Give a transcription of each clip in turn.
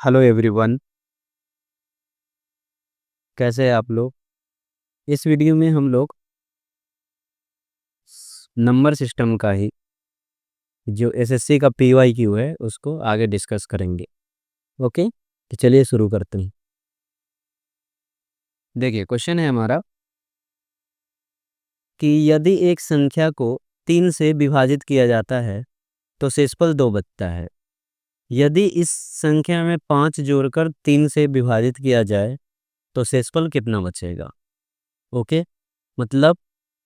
Hello everyone. कैसे हैं आप लोग? इस वीडियो में हम लोग नंबर सिस्टम का ही जो एसएससी का पीवाईक्यू है उसको आगे डिस्कस करेंगे। ओके, तो चलिए शुरू करते हैं। देखिए, क्वेश्चन है हमारा कि यदि एक संख्या को 3 से विभाजित किया जाता है तो शेषफल 2 बचता है। यदि इस संख्या में 5 जोड़कर 3 से विभाजित किया जाए तो शेषफल कितना बचेगा? ओके, मतलब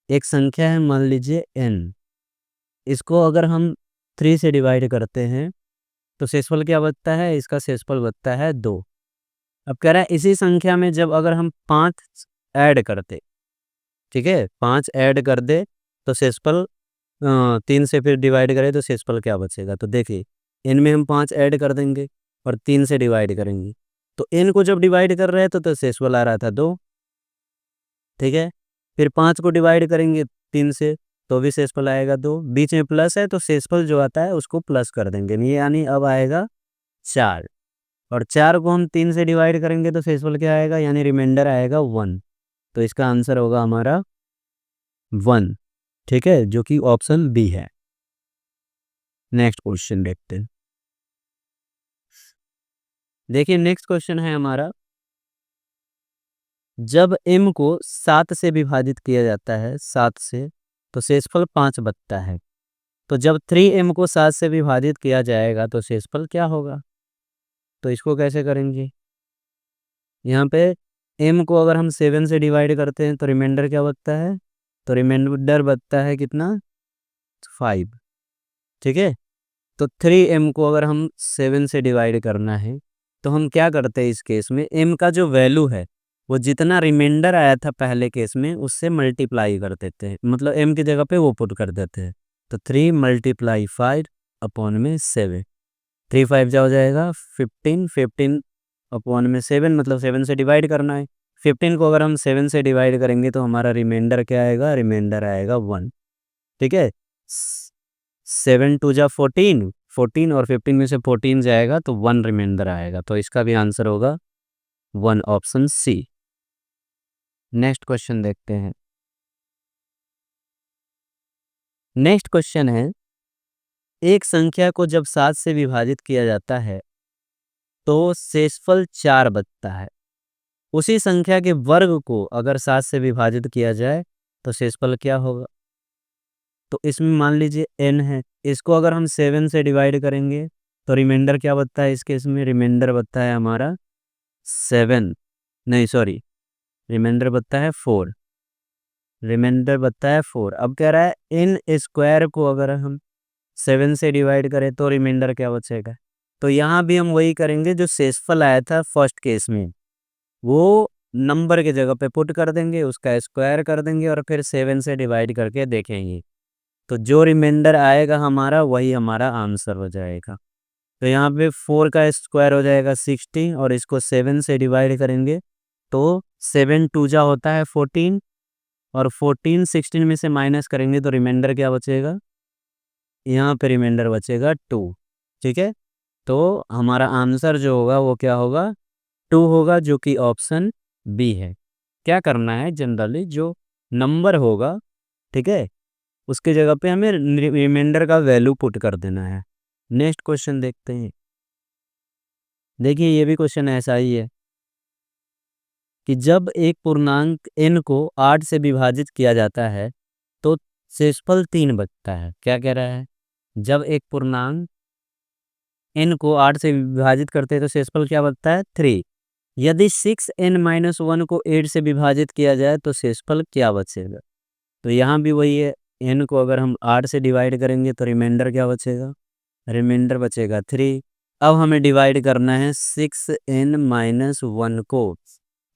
एक संख्या है, मान लीजिए n। इसको अगर हम 3 से डिवाइड करते हैं तो शेषफल क्या बचता है? इसका शेषफल बचता है 2। अब कह रहा है इसी संख्या में जब अगर हम 5 ऐड करते, ठीक है, 5 ऐड कर दे तो शेषफल 3 से फिर डिवाइड करें तो शेषफल क्या बचेगा? तो देखिए, इनमें हम 5 ऐड कर देंगे और 3 से डिवाइड करेंगे तो n को जब डिवाइड कर रहे हैं तो शेषफल आ रहा था 2, ठीक है। फिर 5 को डिवाइड करेंगे 3 से तो भी शेषफल आएगा 2, बीच में प्लस है तो शेषफल जो आता है उसको प्लस कर देंगे, यानी अब आएगा 4। और 4 को हम 3 से डिवाइड करेंगे तो शेषफल क्या आएगा? यानी रिमाइंडर आएगा 1। तो इसका आंसर होगा हमारा 1, ठीक है, जो कि ऑप्शन बी है। नेक्स्ट क्वेश्चन देखते हैं। देखिए, नेक्स्ट क्वेश्चन है हमारा, जब m को 7 से विभाजित किया जाता है, 7 से, तो शेषफल 5 बचता है। तो जब 3m को 7 से विभाजित किया जाएगा तो शेषफल क्या होगा? तो इसको कैसे करेंगे? यहाँ पे m को अगर हम 7 से डिवाइड करते हैं तो रिमाइंडर क्या बचता है? तो रिमाइंडर बचता है कितना? 5, ठीक है। तो 3m को अगर हम 7 से डिवाइड करना है तो हम क्या करते हैं? इस केस में m का जो वैल्यू है वो जितना रिमाइंडर आया था पहले केस में उससे मल्टीप्लाई कर देते हैं, मतलब m की जगह पे वो पुट कर देते हैं। तो 3 × 5 अपॉन में 7, 3 5 जा हो जाएगा 15, 15 अपॉन में 7, मतलब 7 से डिवाइड करना है। 15 को अगर हम 7 से डिवाइड करेंगे तो हमारा रिमाइंडर क्या आएगा? रिमाइंडर आएगा 1, ठीक है। 7 2 जा 14, 14 और 15 में से 14 जाएगा तो 1 रिमाइंडर आएगा। तो इसका भी आंसर होगा 1, ऑप्शन सी। नेक्स्ट क्वेश्चन देखते हैं। नेक्स्ट क्वेश्चन है, एक संख्या को जब 7 से विभाजित किया जाता है तो शेषफल 4 बचता है। उसी संख्या के वर्ग को अगर 7 से विभाजित किया जाए तो शेषफल क्या होगा? तो इसमें मान लीजिए n है, इसको अगर हम 7 से डिवाइड करेंगे तो रिमाइंडर क्या बचता है? इसके इसमें रिमाइंडर बचता है हमारा 7, नहीं सॉरी, रिमाइंडर बचता है 4, रिमाइंडर बचता है 4। अब कह रहा है इन स्क्वायर को अगर हम 7 से डिवाइड करें तो रिमाइंडर क्या बचेगा? तो यहाँ भी हम वही करेंगे जो शेषफल आया था फर्स्ट केस में, वो नंबर की जगह पे पुट कर देंगे, उसका स्क्वायर कर देंगे और फिर 7 से डिवाइड करके देखेंगे तो जो रिमाइंडर आएगा हमारा वही हमारा आंसर हो जाएगा। तो यहाँ पे 4 का स्क्वायर हो जाएगा 60 और इसको 7 से डिवाइड करेंगे तो 7 2 जा होता है 14 और 14 16 में से माइनस करेंगे तो रिमाइंडर क्या बचेगा? यहाँ पे रिमाइंडर बचेगा 2, ठीक है। तो हमारा आंसर जो होगा वो क्या होगा? 2 होगा, जो कि ऑप्शन बी है। क्या करना है? जनरली जो नंबर होगा, ठीक है, उसके जगह पे हमें रिमाइंडर का वैल्यू पुट कर देना है। नेक्स्ट क्वेश्चन देखते हैं। देखिए, ये भी क्वेश्चन ऐसा ही है कि जब एक पूर्णांक n को 8 से विभाजित किया जाता है तो शेषफल 3 बचता है। क्या कह रहा है? जब एक पूर्णांक n को 8 से विभाजित करते हैं तो शेषफल क्या बचता है? 3। यदि 6n-1 को 8 से विभाजित किया जाए तो शेषफल क्या बचेगा? तो यहाँ भी वही है, n को अगर हम 8 से डिवाइड करेंगे तो रिमाइंडर क्या बचेगा? रिमाइंडर बचेगा 3। अब हमें डिवाइड करना है 6n-1 को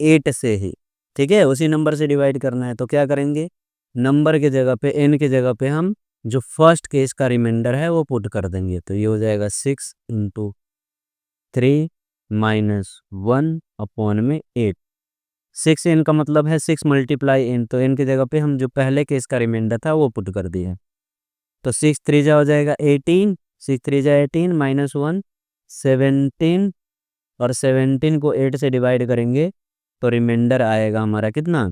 8 से ही, ठीक है, उसी नंबर से डिवाइड करना है। तो क्या करेंगे? नंबर की जगह पे, n की जगह पे हम जो फर्स्ट केस का रिमाइंडर है वो पुट कर देंगे। तो ये हो जाएगा 6 × 3 - 1 अपॉन में 8। 6n का मतलब है 6 × n, तो n की जगह पे हम जो पहले केस का रिमाइंडर था वो पुट कर दिए। तो 6 3 जा हो जाएगा 18, 6 3 जा 18 -1 17 और 17 को 8 से डिवाइड करेंगे तो रिमाइंडर आएगा हमारा कितना,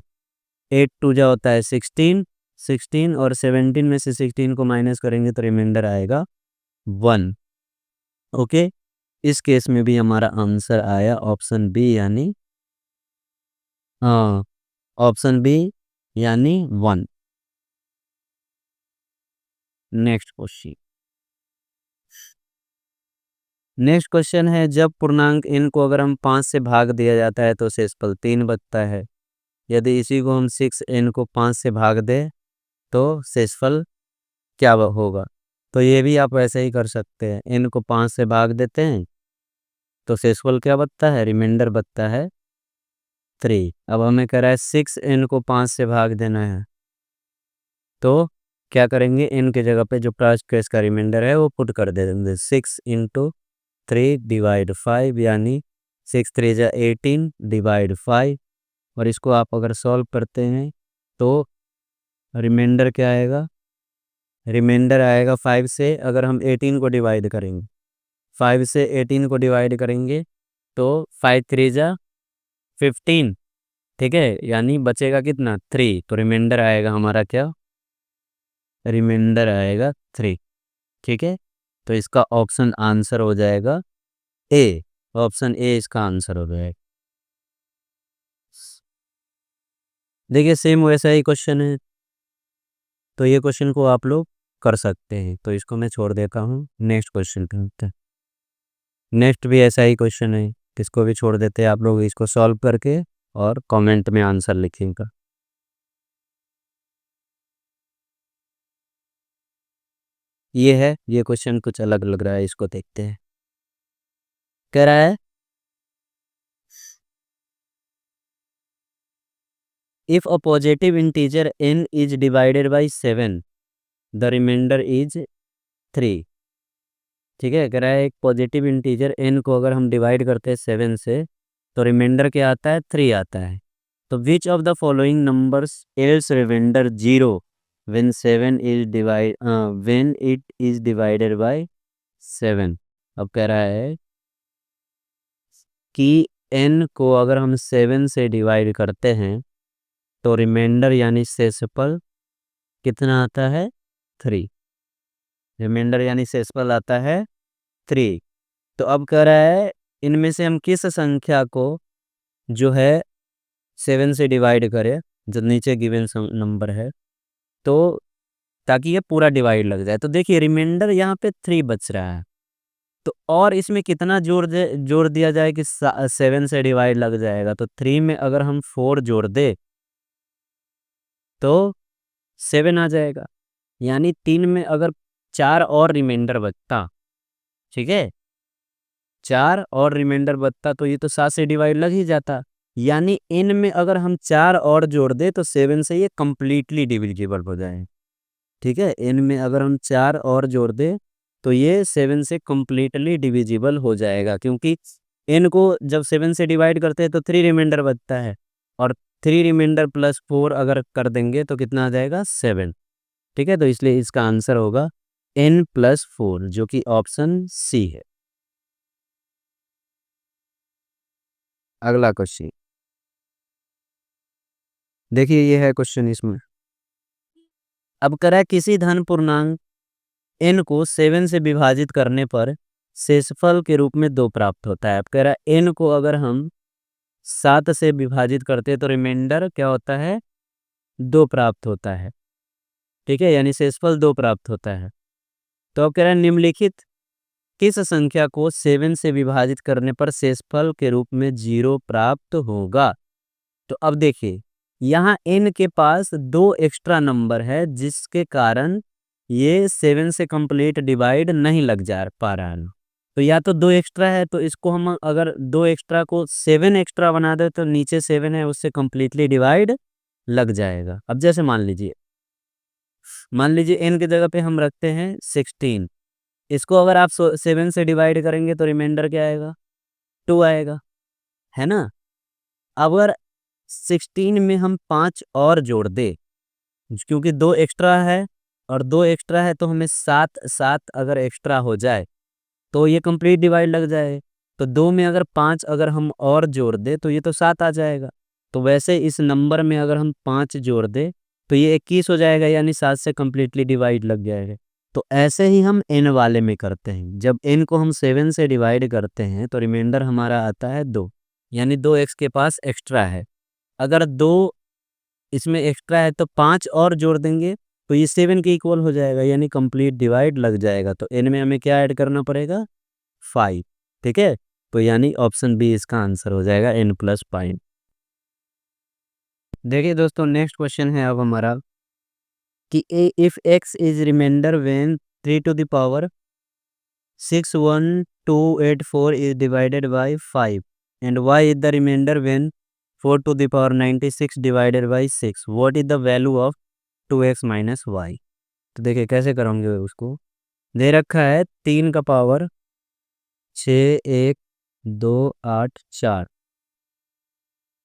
8 टू जा होता है 16, 16 और 17 में से 16 को माइनस करेंगे तो रिमाइंडर आएगा 1। ओके, इस केस में भी हमारा आंसर आया ऑप्शन बी यानी हाँ, ऑप्शन बी यानी 1। नेक्स्ट क्वेश्चन, नेक्स्ट क्वेश्चन है जब पूर्णांक n को अगर हम 5 से भाग दिया जाता है तो शेषफल 3 बचता है। यदि इसी को हम 6n को 5 से भाग दें तो शेषफल क्या होगा। तो ये भी आप वैसे ही कर सकते हैं, n को 5 से भाग देते हैं तो शेषफल क्या बचता है, रिमाइंडर बचता है 3। अब हमें कह रहा है 6n को 5 से भाग देना है तो क्या करेंगे, n के जगह पे जो फर्स्ट केस का रिमाइंडर है वो पुट कर दे देंगे। 6 इंटू 3 डिवाइड 5 यानी 6 3 जा 18 डिवाइड 5, और इसको आप अगर सॉल्व करते हैं तो रिमाइंडर क्या आएगा, रिमाइंडर आएगा 5 से अगर हम 18 को डिवाइड करेंगे, 5 से 18 को डिवाइड करेंगे तो 5 3 जा 15, ठीक है, यानी बचेगा कितना 3, तो रिमाइंडर आएगा हमारा क्या, रिमाइंडर आएगा 3। ठीक है, तो इसका ऑप्शन आंसर हो जाएगा ए, ऑप्शन ए इसका आंसर हो जाएगा। देखिए सेम वैसा ही क्वेश्चन है, तो ये क्वेश्चन को आप लोग कर सकते हैं, तो इसको मैं छोड़ देता हूँ, नेक्स्ट क्वेश्चन करते हैं। नेक्स्ट भी ऐसा ही क्वेश्चन है, इसको भी छोड़ देते हैं, आप लोग इसको सॉल्व करके और कमेंट में आंसर लिखेंगे। ये है, ये क्वेश्चन कुछ अलग लग रहा है, इसको देखते हैं। कह रहा है if a positive integer n is divided by 7 the remainder is 3। ठीक है, कह रहा है एक पॉजिटिव इंटीजर n को अगर हम डिवाइड करते हैं 7 से तो रिमाइंडर क्या आता है, 3 आता है। तो which of the following numbers else remainder 0 when 7 is divide when it is divided by 7। अब कह रहा है कि n को अगर हम 7 से डिवाइड करते हैं तो रिमाइंडर यानी शेषफल कितना आता है, 3। रिमाइंडर यानी शेषफल आता है 3। तो अब कह रहा है इनमें से हम किस संख्या को जो है 7 से डिवाइड करें, जो नीचे गिवन नंबर है, तो ताकि ये पूरा डिवाइड लग जाए। तो देखिए रिमाइंडर यहाँ पे 3 बच रहा है, तो और इसमें कितना जोड़ दिया जाए कि 7 से डिवाइड लग जाएगा। तो 3 में अगर हम 4 जोड़ दे तो 7 आ जाएगा, यानी 3 में अगर 4 और रिमाइंडर बचता, ठीक है, 4 और रिमाइंडर बचता तो ये तो 7 से डिवाइड लग ही जाता, यानी n में अगर हम 4 और जोड़ दे तो 7 से ये कंप्लीटली डिविजिबल हो जाए। ठीक है, n में अगर हम 4 और जोड़ दे तो ये 7 से कंप्लीटली डिविजिबल हो जाएगा, क्योंकि n को जब 7 से डिवाइड करते हैं तो 3 रिमाइंडर बचता है, और 3 रिमाइंडर प्लस 4 अगर कर देंगे तो कितना आ जाएगा, 7। ठीक है, तो इसलिए इसका आंसर होगा n+4 जो कि ऑप्शन सी है। अगला क्वेश्चन देखिए, ये है क्वेश्चन इसमें। अब कह रहा है किसी धन पूर्णांक n को 7 से विभाजित करने पर शेषफल के रूप में 2 प्राप्त होता है। अब कह रहा है n को अगर हम 7 से विभाजित करते हैं तो रिमाइंडर क्या होता है, 2 प्राप्त होता है। ठीक है, यानी शेषफल 2 प्राप्त होता है। तो अब कह रहा है निम्नलिखित किस संख्या को 7 से विभाजित करने पर शेषफल के रूप में 0 प्राप्त होगा। तो अब देखिए यहाँ n के पास 2 एक्स्ट्रा नंबर है जिसके कारण ये 7 से कंप्लीट डिवाइड नहीं लग जा पा रहा है। तो या तो 2 एक्स्ट्रा है, तो इसको हम अगर 2 एक्स्ट्रा को 7 एक्स्ट्रा बना दे तो नीचे 7 है उससे कंप्लीटली डिवाइड लग जाएगा। अब जैसे मान लीजिए n की जगह पे हम रखते हैं 16, इसको अगर आप 7 से डिवाइड करेंगे तो रिमाइंडर क्या आएगा, 2 आएगा, है ना। अगर 16 में हम 5 और जोड़ दे, क्योंकि 2 एक्स्ट्रा है और 2 एक्स्ट्रा है तो हमें 7 7 अगर एक्स्ट्रा हो जाए तो ये कंप्लीट डिवाइड लग जाए। तो 2 में अगर 5 अगर हम और जोड़ दे तो ये तो 7 आ जाएगा। तो वैसे इस नंबर में अगर हम 5 जोड़ दे तो ये 21 हो जाएगा, यानी 7 से कम्प्लीटली डिवाइड लग जाएगा। तो ऐसे ही हम n वाले में करते हैं। जब n को हम 7 से डिवाइड करते हैं तो रिमाइंडर हमारा आता है 2, यानी 2x के पास एक्स्ट्रा है। अगर 2 इसमें एक्स्ट्रा है तो 5 और जोड़ देंगे तो ये 7 के इक्वल हो जाएगा, यानी कंप्लीट डिवाइड लग जाएगा। तो n में हमें क्या ऐड करना पड़ेगा? 5। ठीक है, तो यानी ऑप्शन बी इसका आंसर हो जाएगा n+5। देखिए दोस्तों, नेक्स्ट क्वेश्चन है अब हमारा कि if x is remainder when 3 to the power 61284 is divided by 5 and y is the remainder when 4 to the power 96 divided by 6, what is the value of 2x minus y? तो देखिए कैसे करोगे उसको। दे रखा है 3 का पावर 6 1 2 8 4,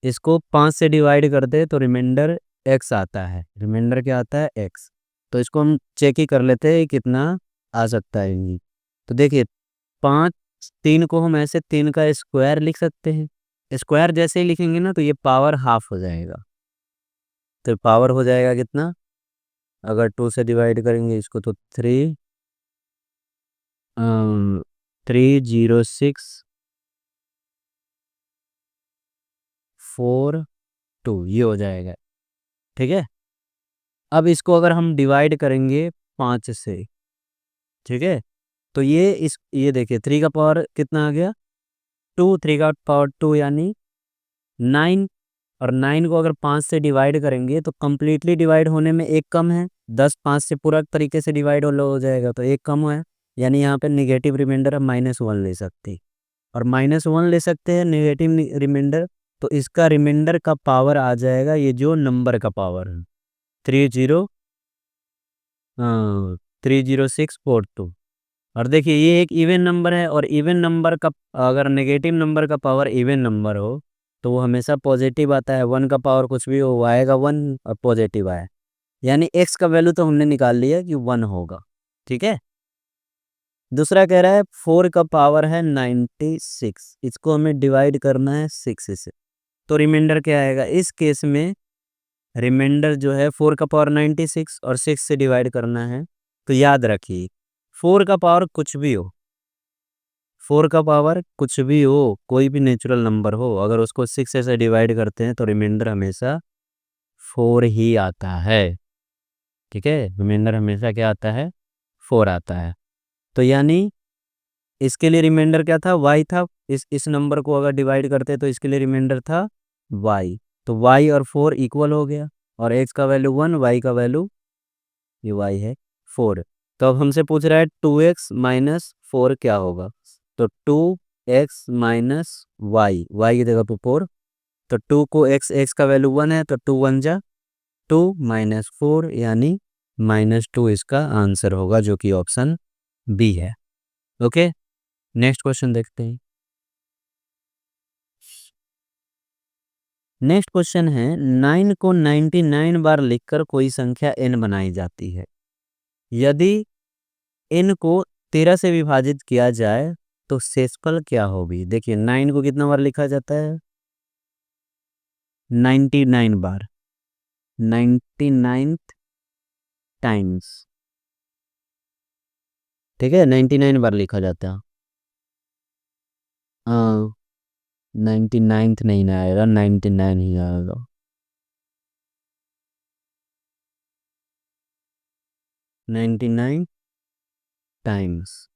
इसको 5 से डिवाइड कर दे तो रिमाइंडर x आता है। रिमाइंडर क्या आता है? x। तो इसको हम चेक ही कर लेते हैं कितना आ सकता है ये। तो देखिए 5 3 को हम ऐसे 3 का स्क्वायर लिख सकते हैं। स्क्वायर जैसे ही लिखेंगे ना तो ये पावर हाफ हो जाएगा। तो पावर हो जाएगा कितना? अगर 2 से डिवाइड करेंगे इसको तो 30642 ये हो जाएगा। ठीक है, अब इसको अगर हम डिवाइड करेंगे 5 से, ठीक है, तो ये देखिए 3 का पावर कितना आ गया? 2, 3 का पावर 2 यानी 9, और 9 को अगर 5 से डिवाइड करेंगे तो कम्प्लीटली डिवाइड होने में एक कम है। 10 5 से पूरा तरीके से डिवाइड हो जाएगा तो एक कम है, यानी यहाँ पे नेगेटिव रिमाइंडर हम -1 ले सकते हैं। और -1 ले सकते हैं नेगेटिव रिमाइंडर, तो इसका रिमाइंडर का पावर आ जाएगा ये जो नंबर का पावर है 30642। और देखिए ये एक इवन नंबर है, और इवन नंबर का अगर नेगेटिव नंबर का पावर इवन नंबर हो तो वो हमेशा पॉजिटिव आता है। 1 का पावर कुछ भी हो वो आएगा 1 और पॉजिटिव आए, यानी x का वैल्यू तो हमने निकाल लिया कि 1 होगा। ठीक है, दूसरा कह रहा है 4 का पावर है 96, इसको हमें डिवाइड करना है 6 से, तो रिमाइंडर क्या आएगा? इस केस में रिमाइंडर जो है 4 का पावर 96 और 6 से डिवाइड करना है। तो याद रखिए 4 का पावर कुछ भी हो, 4 का पावर कुछ भी हो, कोई भी नेचुरल नंबर हो, अगर उसको 6 से डिवाइड करते हैं तो रिमाइंडर हमेशा 4 ही आता है। ठीक है, रिमाइंडर हमेशा क्या आता है? 4 आता है। तो यानी इसके लिए रिमाइंडर क्या था? y था। इस नंबर को अगर डिवाइड करते तो इसके लिए रिमाइंडर था y। तो y और 4 इक्वल हो गया, और x का वैल्यू 1, y का वैल्यू ये y है 4। तो अब हमसे पूछ रहा है 2x माइनस 4 क्या होगा? तो 2x माइनस y की जगह पर 4, तो 2 को x का वैल्यू 1 है तो 2 1 जा 2 माइनस 4 यानी -2 इसका आंसर होगा, जो कि ऑप्शन बी है। ओके, नेक्स्ट क्वेश्चन देखते हैं। नेक्स्ट क्वेश्चन है 9 को 99 बार लिखकर कोई संख्या n बनाई जाती है। यदि n को 13 से विभाजित किया जाए तो शेषफल क्या होगी? देखिए 9 को कितना बार लिखा जाता है? 99 बार, 99 टाइम्स। ठीक है, 99 बार लिखा जाता है। 99th नहीं आएगा, 99 ही आएगा। 99 टाइम्स।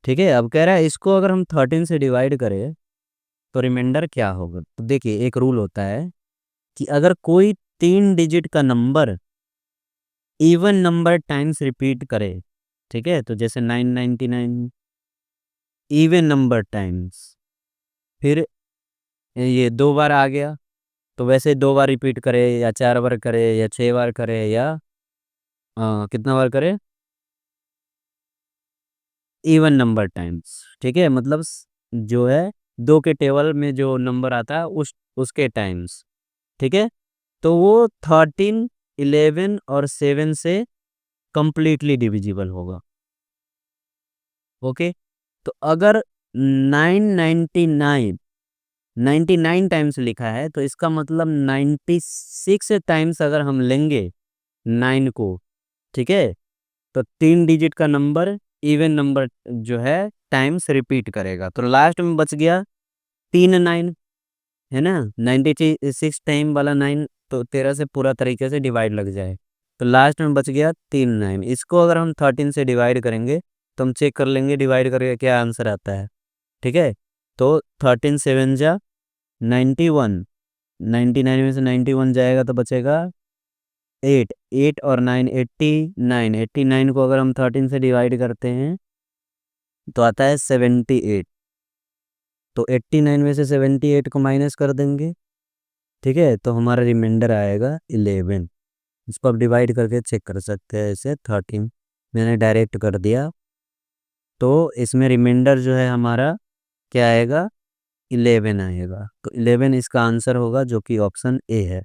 ठीक है, अब कह रहा है इसको अगर हम 13 से डिवाइड करें तो रिमाइंडर क्या होगा? तो देखिए एक रूल होता है कि अगर कोई 3 डिजिट का number even number times repeat करे, ठीक है, तो जैसे 999 इवन नंबर टाइम्स, फिर ये 2 बार आ गया तो वैसे 2 बार रिपीट करे या 4 बार करे या 6 बार करे या कितना बार करे? Even number times. ठीक है, मतलब जो है 2 के टेबल में जो नंबर आता है उसके टाइम्स। ठीक है, तो वो 13 11 और 7 से कंप्लीटली डिविजिबल होगा। ओके, तो अगर 999 99 टाइम्स लिखा है, तो इसका मतलब 96 टाइम्स अगर हम लेंगे 9 को, ठीक है, तो 3 डिजिट का नंबर इवन नंबर जो है टाइम्स रिपीट करेगा, तो लास्ट में बच गया 3 9, है ना। 96 टाइम वाला 9 तो 13 से पूरा तरीके से डिवाइड लग जाए, तो लास्ट में बच गया 3 9। इसको अगर हम 13 से डिवाइड करेंगे तो हम चेक कर लेंगे डिवाइड करके क्या आंसर आता है, ठीक है। तो 13 7 जा 91, 99 में से 91 जाएगा तो बचेगा 8, 8 और 9 89, 89 को अगर हम 13 से डिवाइड करते हैं तो आता है 78, तो 89 में से 78 को माइनस कर देंगे, ठीक है, तो हमारा रिमाइंडर आएगा 11। इसको आप डिवाइड करके चेक कर सकते हैं, ऐसे 13 मैंने डायरेक्ट कर दिया, तो इसमें रिमाइंडर जो है हमारा क्या आएगा, 11 आएगा, तो 11 इसका आंसर होगा जो कि ऑप्शन ए है।